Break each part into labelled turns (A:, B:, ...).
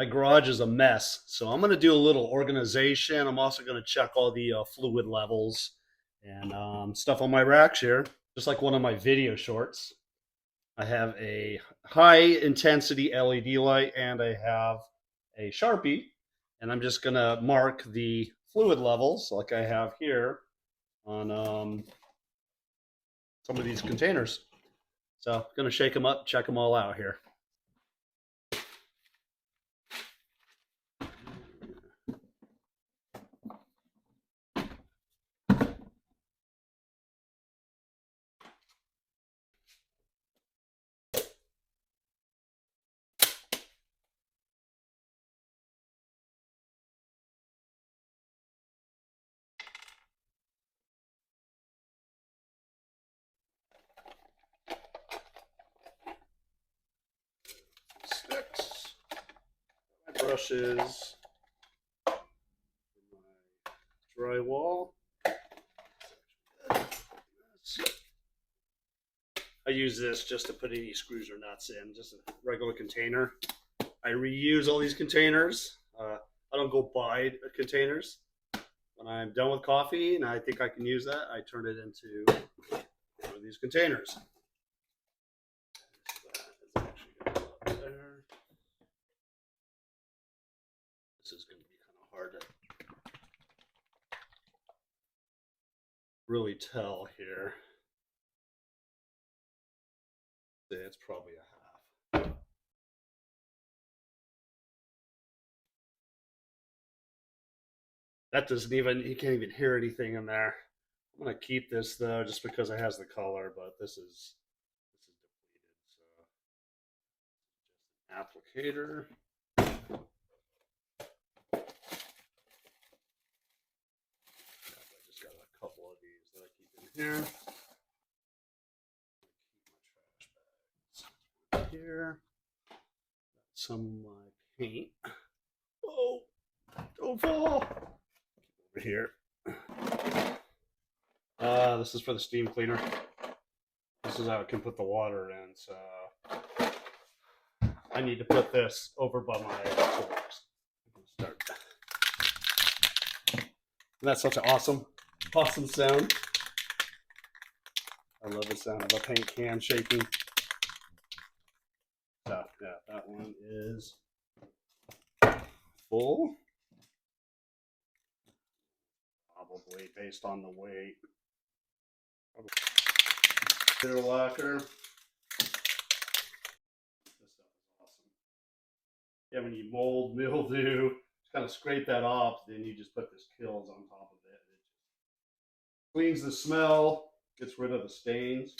A: My garage is a mess, so I'm going to do a little organization. I'm also going to check all the fluid levels and stuff on my racks here, just like one of my video shorts. I have a high intensity LED light and I have a Sharpie, and I'm just going to mark the fluid levels like I have here on some of these containers. So I'm going to shake them up, check them all out here. Sticks, my brushes, my drywall. I use this just to put any screws or nuts in, just a regular container. I reuse all these containers. I don't go buy containers. When I'm done with coffee and I think I can use that, I turn it into one of these containers. This is going to be kind of hard to really tell here. It's probably a half. That doesn't even, you can't even hear anything in there. I'm gonna keep this though, just because it has the color, but this is depleted. So applicator. I just got a couple of these that I keep in here. Keep my trash bags here. Got some of my paint. Oh, don't fall. Over here. This is for the steam cleaner. This is how I can put the water in. So I need to put this over by my tools. Start. And that's such an awesome sound. I love the sound of a paint can shaking. So yeah, that one is full. Probably based on the weight. Clear lacquer. This stuff is awesome. Yeah, when you mold, mildew, just kind of scrape that off, then you just put this Kills on top of it. It cleans the smell, gets rid of the stains.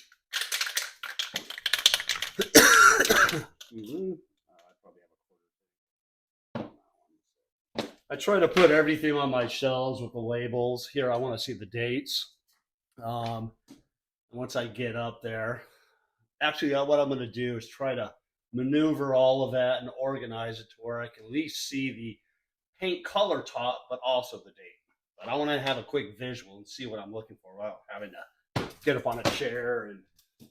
A: I try to put everything on my shelves with the labels. Here, I want to see the dates. Once I get up there, actually, what I'm going to do is try to maneuver all of that and organize it to where I can at least see the paint color top, but also the date. But I want to have a quick visual and see what I'm looking for without having to get up on a chair and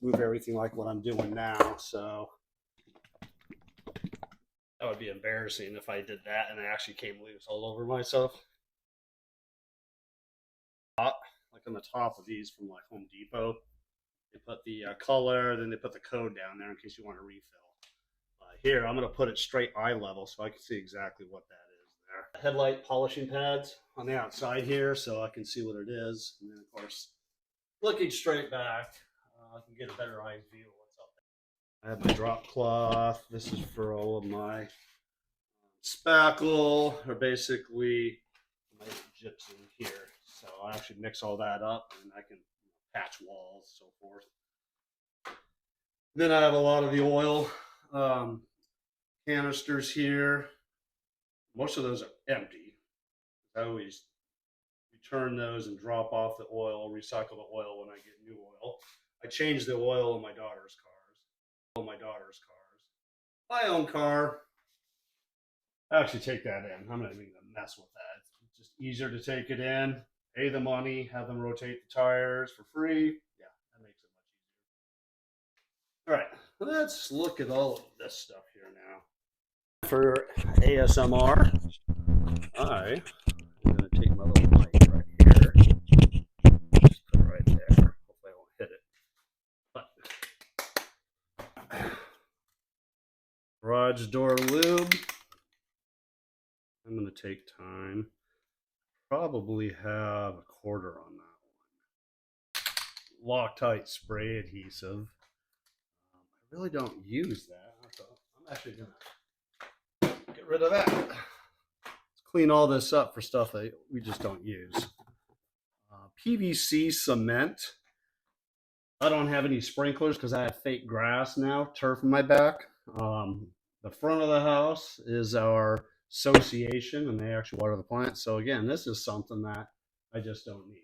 A: move everything like what I'm doing now. So that would be embarrassing if I did that and it actually came loose all over myself. Like on the top of these from like Home Depot, they put the color, then they put the code down there in case you want to refill. Here, I'm going to put it straight eye level so I can see exactly what that is there. Headlight polishing pads on the outside here so I can see what it is. And then, of course, looking straight back, I can get a better eye view of what's up there. I have my drop cloth. This is for all of my spackle, or basically my gypsum here. So I actually mix all that up and I can patch walls, so forth. Then I have a lot of the oil canisters here. Most of those are empty. I always return those and drop off the oil, recycle the oil when I get new oil. I change the oil in my daughter's cars. My own car, I actually take that in. I'm not even going to mess with that. It's just easier to take it in, pay the money, have them rotate the tires for free. Yeah, that makes it much easier. All right, let's look at all of this stuff here now. for ASMR, I'm going to take my little mic right here. Just put it right there. Hopefully I won't hit it. But garage door lube. I'm going to take time. Probably have a quarter on that one. Loctite spray adhesive. I really don't use that. So I'm actually going to get rid of that. Let's clean all this up for stuff that we just don't use. PVC cement. I don't have any sprinklers because I have fake grass now, turf in my back. The front of the house is our association, and they actually water the plants. So again, this is something that I just don't need.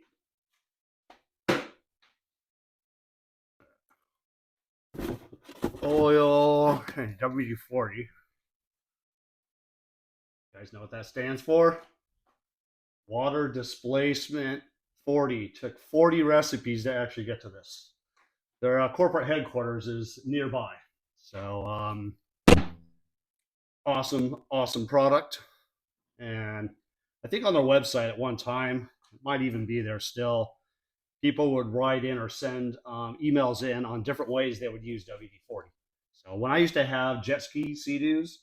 A: Oil, WD-40. You guys know what that stands for? Water displacement 40. Took 40 recipes to actually get to this. Their corporate headquarters is nearby. So awesome product. And I think on their website at one time, it might even be there still, people would write in or send emails in on different ways they would use WD-40. So when I used to have jet ski Sea-Doos,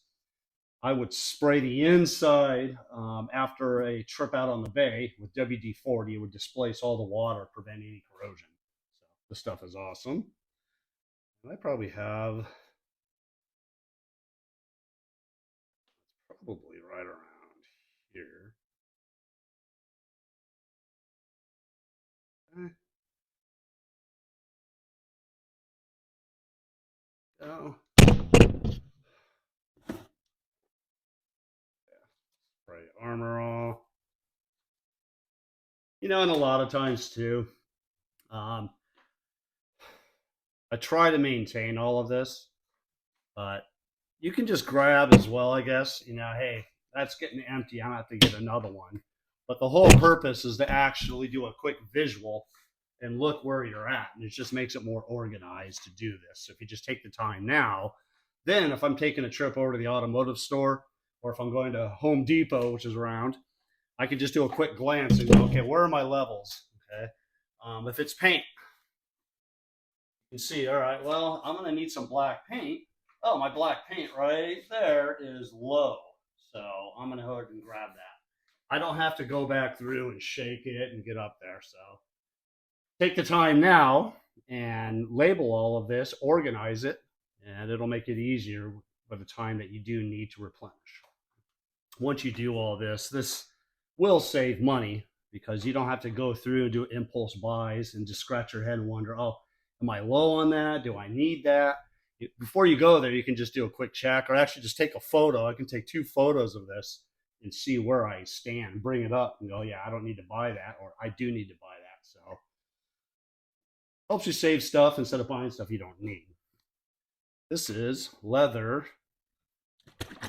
A: I would spray the inside after a trip out on the bay with WD-40. It would displace all the water, prevent any corrosion. So this stuff is awesome. And I probably have probably right around here. Okay. Go. Spray Armor All. You know, and a lot of times too, um, I try to maintain all of this, but you can just grab as well, I guess. You know, hey, that's getting empty. I'm gonna have to get another one. But the whole purpose is to actually do a quick visual and look where you're at. And it just makes it more organized to do this. So if you just take the time now, then if I'm taking a trip over to the automotive store, or if I'm going to Home Depot, which is around, I can just do a quick glance and go, okay, where are my levels? Okay. If it's paint, you can see, all right, well, I'm going to need some black paint. Oh, my black paint right there is low. So I'm going to go ahead and grab that. I don't have to go back through and shake it and get up there. So take the time now and label all of this, organize it, and it'll make it easier by the time that you do need to replenish. Once you do all this, this will save money because you don't have to go through and do impulse buys and just scratch your head and wonder, oh, am I low on that? Do I need that? Before you go there, you can just do a quick check or actually just take a photo. I can take 2 photos of this and see where I stand, bring it up and go, yeah, I don't need to buy that, or I do need to buy that. So helps you save stuff instead of buying stuff you don't need. This is leather. Decent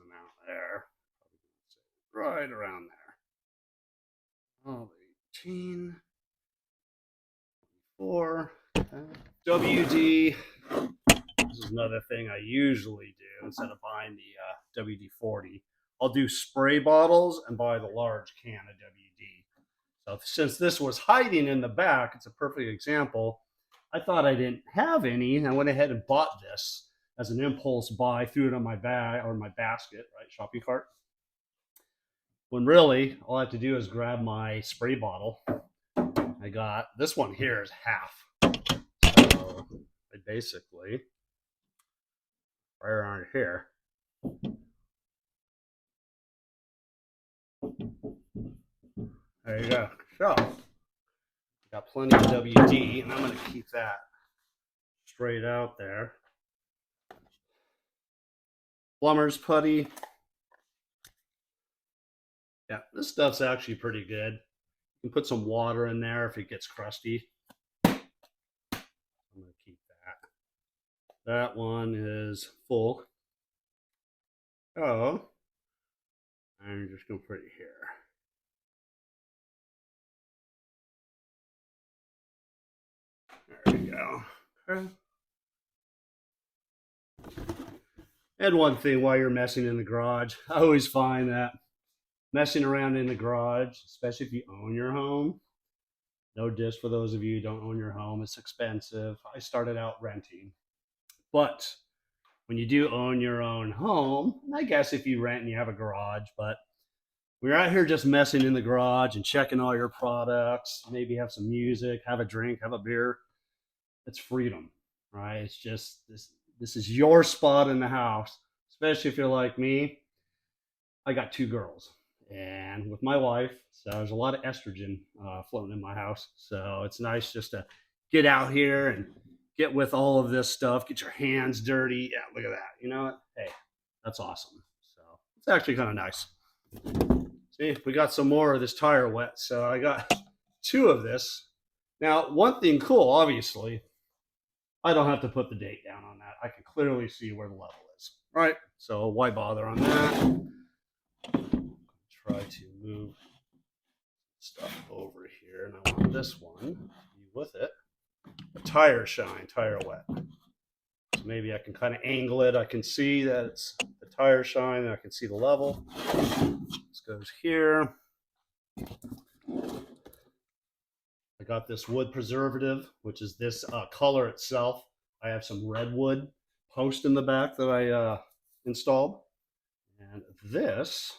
A: amount there. Right around there. Oh, 18. 4. Okay. WD. This is another thing I usually do instead of buying the WD-40. I'll do spray bottles and buy the large can of WD. So since this was hiding in the back, it's a perfect example. I thought I didn't have any, and I went ahead and bought this as an impulse buy, threw it on my bag or my basket, right, shopping cart. When really, all I have to do is grab my spray bottle. I got this one here is half. So I basically right around here. There you go. So got plenty of WD, and I'm going to keep that straight out there. Plumber's putty. Yeah, this stuff's actually pretty good. You can put some water in there if it gets crusty. I'm going to keep that. That one is full. Oh, I'm just going to put it here. There we go. Okay. And one thing while you're messing in the garage, I always find that messing around in the garage, especially if you own your home, no diss for those of you who don't own your home, it's expensive. I started out renting. But when you do own your own home, I guess if you rent and you have a garage, but we're out here just messing in the garage and checking all your products, maybe have some music, have a drink, have a beer. It's freedom, right? It's just this is your spot in the house, especially if you're like me. I got two girls, and with my wife, so there's a lot of estrogen floating in my house. So it's nice just to get out here and get with all of this stuff, get your hands dirty. Yeah, look at that. You know what? Hey, that's awesome. So it's actually kind of nice. See, we got some more of this tire wet, so I got two of this. Now, one thing cool, obviously, I don't have to put the date down on that. I can clearly see where the level is. All right, so why bother on that? Try to move stuff over here, and I want this one to be with it. A tire shine, tire wet. So maybe I can kind of angle it. I can see that it's the tire shine, and I can see the level. This goes here. I got this wood preservative, which is this color itself. I have some redwood post in the back that I installed. And this,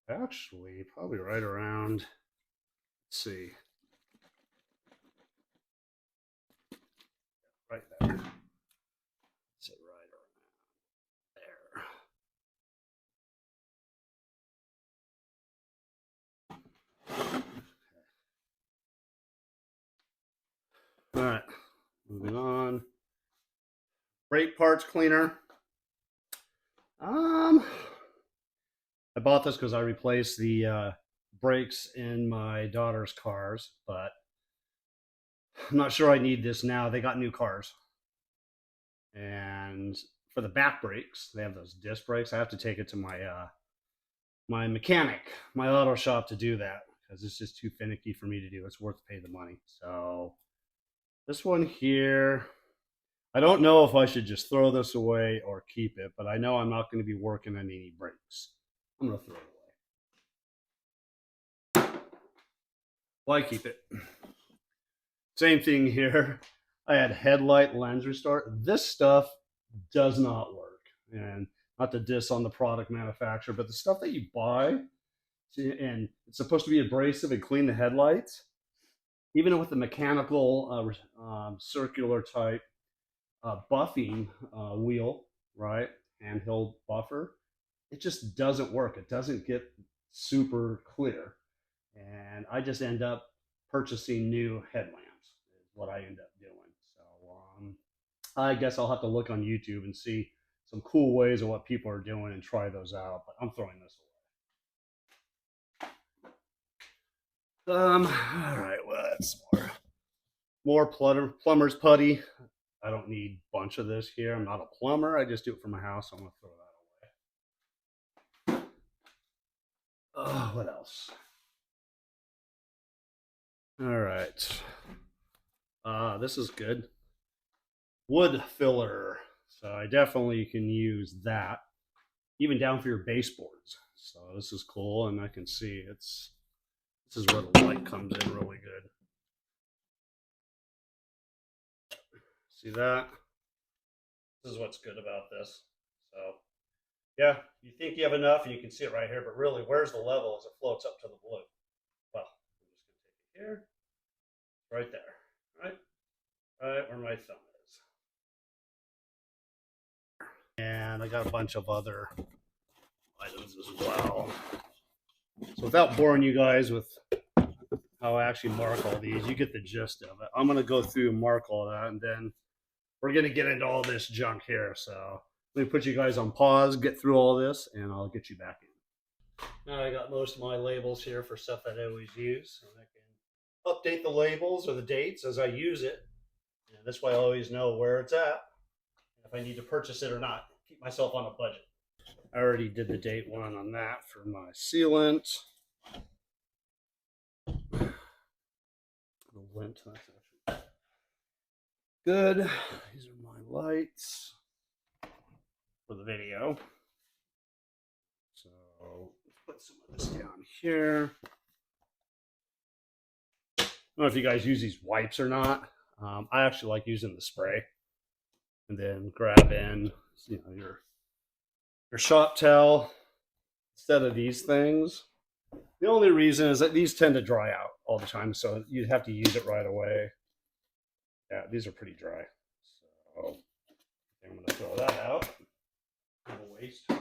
A: actually, probably right around, let's see, right there. Let's say right around there. All right, moving on. Brake parts cleaner. I bought this because I replaced the brakes in my daughter's cars, but I'm not sure I need this now. They got new cars. And for the back brakes, they have those disc brakes. I have to take it to my mechanic, my auto shop to do that because it's just too finicky for me to do. It's worth to pay the money. So this one here, I don't know if I should just throw this away or keep it, but I know I'm not going to be working on any brakes. I'm going to throw it away. Why keep it? Same thing here. I had headlight lens restore. This stuff does not work. And not to diss on the product manufacturer, but the stuff that you buy, and it's supposed to be abrasive and clean the headlights, even with the mechanical circular type buffing wheel, right? Handheld buffer, it just doesn't work. It doesn't get super clear. And I just end up purchasing new headlamps, is what I end up doing. So I guess I'll have to look on YouTube and see some cool ways of what people are doing and try those out. But I'm throwing this away. All right, well, that's more plumber's putty. I don't need a bunch of this here. I'm not a plumber. I just do it for my house. So I'm gonna throw that away. What else? All right. This is good. Wood filler. So I definitely can use that, even down for your baseboards. So this is cool, and I can see this is where the light comes in really good. See that? This is what's good about this. So yeah, you think you have enough, and you can see it right here, but really, where's the level as it floats up to the blue? Well, I'm just gonna take it here, right there, right, right where my thumb is. And I got a bunch of other items as well. So without boring you guys with how I actually mark all these, you get the gist of it. I'm gonna go through and mark all that, and then we're gonna get into all this junk here. So let me put you guys on pause, get through all this, and I'll get you back in. Now I got most of my labels here for stuff that I always use, and I can update the labels or the dates as I use it. And this way I always know where it's at, if I need to purchase it or not. Keep myself on a budget. I already did the date one on that for my sealant. The lint, that's actually good. These are my lights. for the video. So let's put some of this down here. I don't know if you guys use these wipes or not. I actually like using the spray, and then grab in, your shop towel instead of these things. The only reason is that these tend to dry out all the time, so you'd have to use it right away. Yeah, these are pretty dry. So I'm going to throw that out. No waste.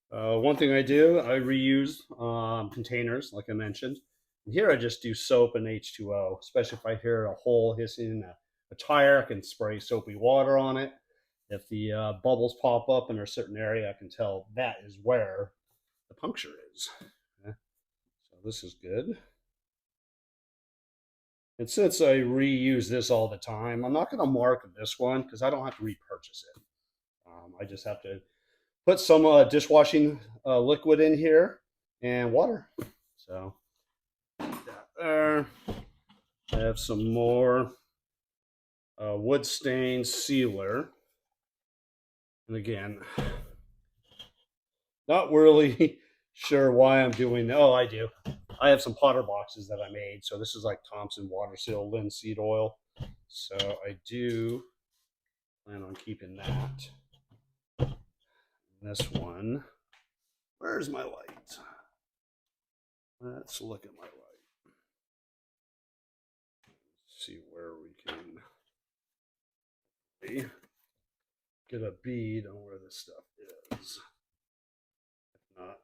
A: One thing I do, I reuse containers, like I mentioned. And here I just do soap and H2O, especially if I hear a hole hissing in a tire, I can spray soapy water on it. If the bubbles pop up in a certain area, I can tell that is where the puncture is. Okay. So this is good. And since I reuse this all the time, I'm not going to mark this one because I don't have to repurchase it. I just have to put some dishwashing liquid in here and water. So that there. I have some more wood stain sealer. And again, not really sure why I'm doing. Oh, I do. I have some potter boxes that I made. So this is like Thompson Water Seal linseed oil. So I do plan on keeping that. This one. Where's my light? Let's look at my light. See where we can get a bead on where this stuff is. If not,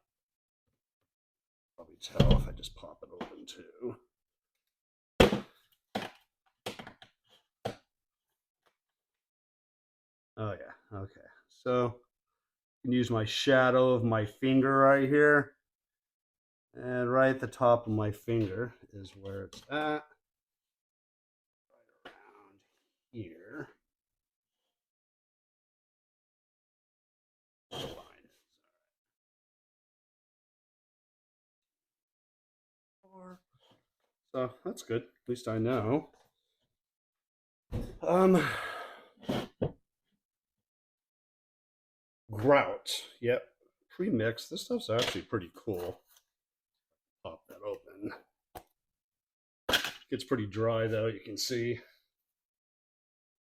A: probably tell if I just pop it open too. Oh yeah, okay. So I can use my shadow of my finger right here. And right at the top of my finger is where it's at. Right around here. So that's good. At least I know. Grout. Yep. Pre-mixed. This stuff's actually pretty cool. Pop that open. Gets pretty dry though, you can see.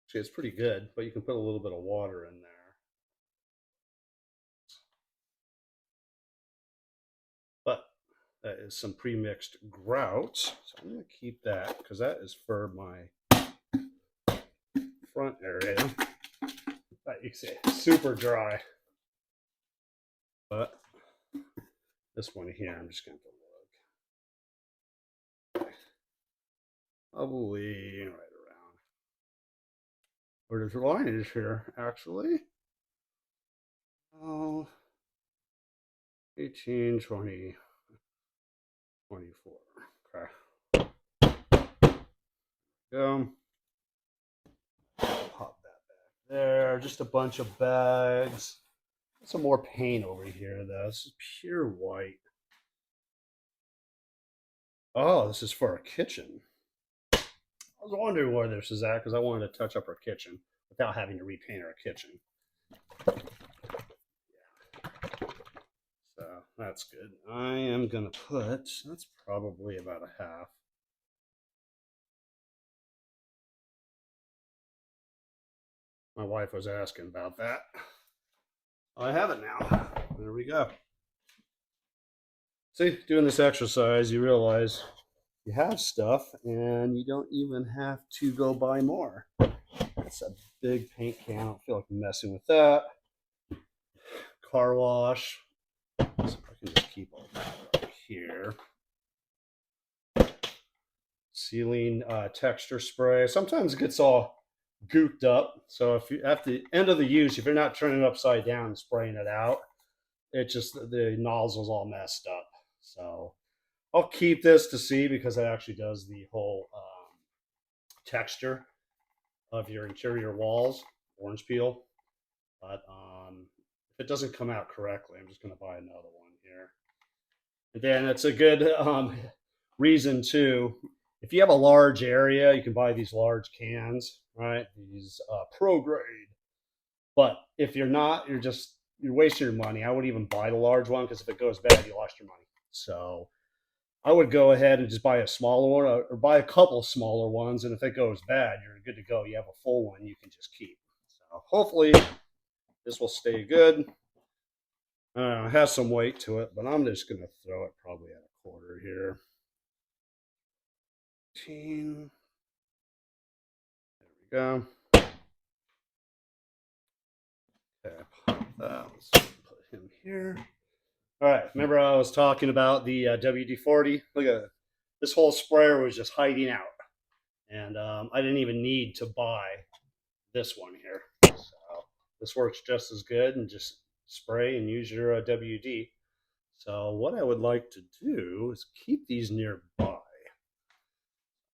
A: Actually, it's pretty good, but you can put a little bit of water in there. But that is some pre-mixed grout. So I'm going to keep that because that is for my front area. But you can see it's super dry. But this one here, I'm just going to look. Probably right around where the line is here, actually. Oh, 18, 20, 24. Okay. Go. Pop that back there. Just a bunch of bags. Some more paint over here, though. This is pure white. Oh, this is for our kitchen. I was wondering where this is at because I wanted to touch up our kitchen without having to repaint our kitchen. Yeah. So that's good. I am going to put, that's probably about a half. My wife was asking about that. I have it now. There we go. See, doing this exercise, you realize you have stuff and you don't even have to go buy more. That's a big paint can. I don't feel like messing with that. Car wash. So I can just keep all that up here. Sealing texture spray. Sometimes it gets all gooped up. So if you at the end of the use, if you're not turning it upside down and spraying it out, it just the nozzle's all messed up. So I'll keep this to see because it actually does the whole texture of your interior walls, orange peel. But if it doesn't come out correctly, I'm just going to buy another one here. And then it's a good reason too. If you have a large area, you can buy these large cans, right? These pro grade But if you're not, you're wasting your money. I wouldn't even buy the large one because if it goes bad, you lost your money. So I would go ahead and just buy a smaller one or buy a couple smaller ones. And if it goes bad, you're good to go. You have a full one you can just keep. So hopefully this will stay good. It has some weight to it, but I'm just going to throw it probably at a quarter here. 15. There we go. Okay, pop that. Let's put him here. All right, remember I was talking about the WD-40? Look at this whole sprayer was just hiding out. And I didn't even need to buy this one here. So this works just as good, and just spray and use your WD. So what I would like to do is keep these nearby.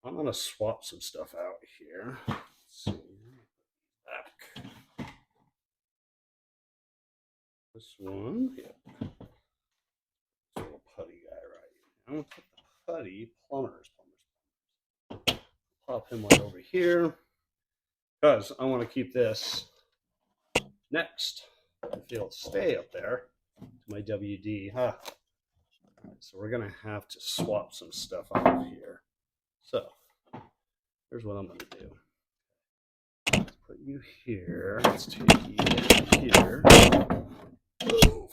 A: I'm going to swap some stuff out here. Let's see. Back. This one, yeah. This little putty guy right here. I'm going to put the putty, plumbers. Pop him right over here because I want to keep this next. If it'll stay up there to my WD. Huh. Right, so we're going to have to swap some stuff out here. So here's what I'm going to do. Let's put you here. Let's take you here. Move.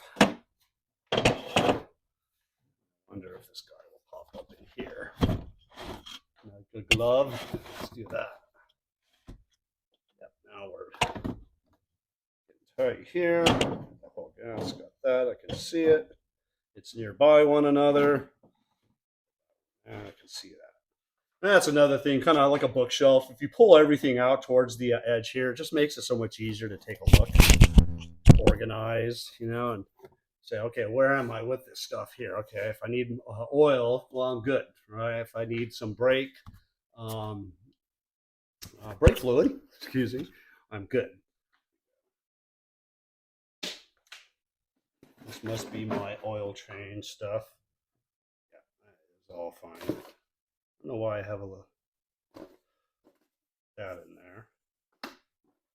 A: Wonder if this guy will pop up in here. Good glove. Let's do that. Yep, now we're getting tight here. The whole gas got that. I can see it. It's nearby one another. And I can see that. That's another thing, kind of like a bookshelf. If you pull everything out towards the edge here, it just makes it so much easier to take a look, organize, and say, okay, where am I with this stuff here? Okay, if I need oil, well, I'm good, right? If I need some brake fluid, excuse me, I'm good. This must be my oil change stuff. Yeah, that is all fine. I don't know why I have a little that in there,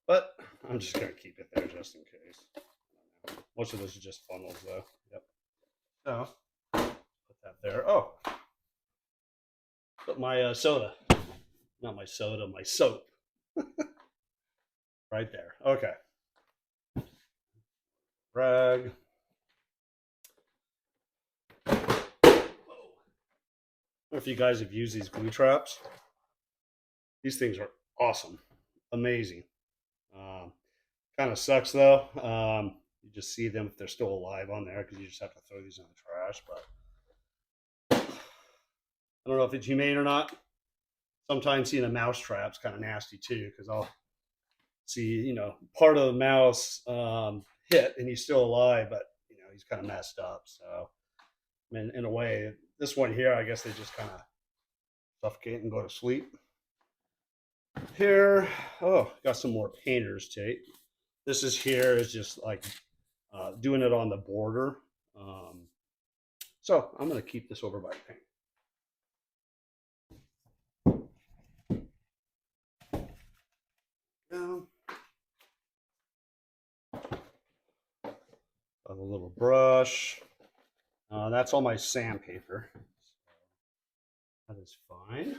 A: but I'm just gonna keep it there just in case. Most of this is just funnels though. Yep. So put that there. Oh, put my soda, not my soda, my soap, right there. Okay. Rag. I don't know if you guys have used these glue traps. These things are awesome, amazing. Kind of sucks though. You just see them if they're still alive on there because you just have to throw these in the trash. But I don't know if it's humane or not. Sometimes seeing a mouse trap's kind of nasty too because I'll see, part of the mouse hit and he's still alive, but he's kind of messed up. So, I mean, in a way, this one here, I guess they just kind of suffocate and go to sleep. Here, oh, got some more painter's tape. This is just like doing it on the border. So I'm going to keep this over by paint. Down. A little brush. That's all my sandpaper. That is fine.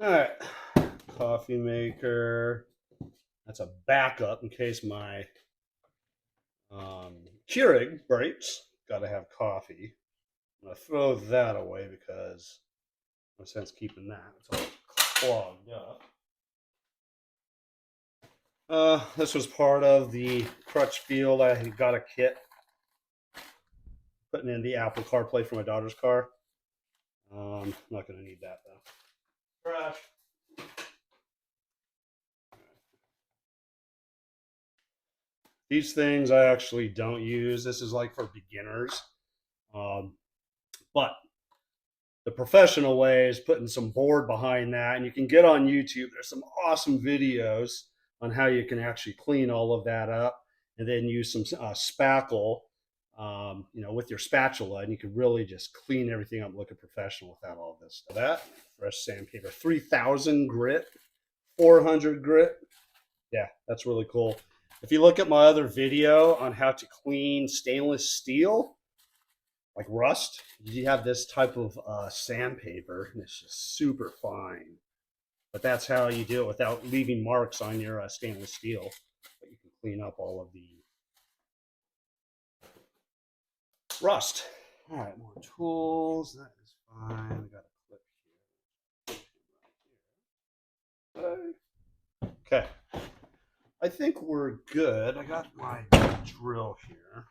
A: All right, coffee maker. That's a backup in case my Keurig breaks. Got to have coffee. I'm gonna throw that away because no sense keeping that. It's all clogged up. This was part of the crutch field. I got a kit putting in the Apple CarPlay for my daughter's car. I'm not going to need that though. Trash. These things I actually don't use. This is like for beginners. But the professional way is putting some board behind that, and you can get on YouTube. There's some awesome videos on how you can actually clean all of that up, and then use some spackle you know, with your spatula, and you can really just clean everything up, looking professional without all this stuff. That fresh sandpaper, 3000 grit, 400 grit. Yeah, that's really cool. If you look at my other video on how to clean stainless steel, like rust, you have this type of sandpaper, and it's just super fine. But that's how you do it without leaving marks on your stainless steel. But you can clean up all of the rust. All right, more tools. That is fine. We got a clip here. Okay. I think we're good. I got my drill here.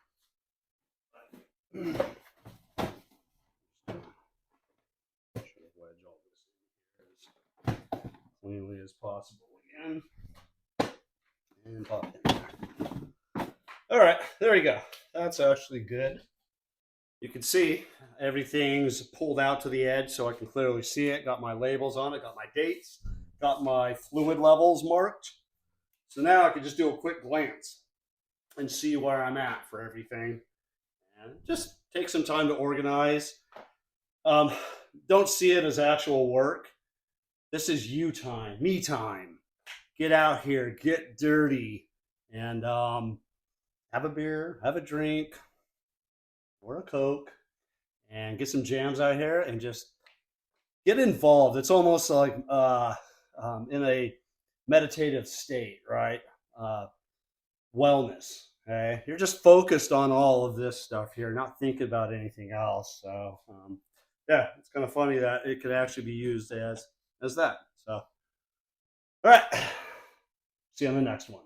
A: Should wedge all this in here as cleanly as possible again. And pop it in there. All right, there we go. That's actually good. You can see everything's pulled out to the edge so I can clearly see it. Got my labels on it, got my dates, got my fluid levels marked. So now I can just do a quick glance and see where I'm at for everything. And just take some time to organize. Don't see it as actual work. This is you time, me time. Get out here, get dirty, and have a beer, have a drink, or a Coke, and get some jams out here and just get involved. It's almost like in a meditative state, right? Wellness. Okay, you're just focused on all of this stuff here, not thinking about anything else. So, yeah, it's kind of funny that it could actually be used as that. So, all right, see you on the next one.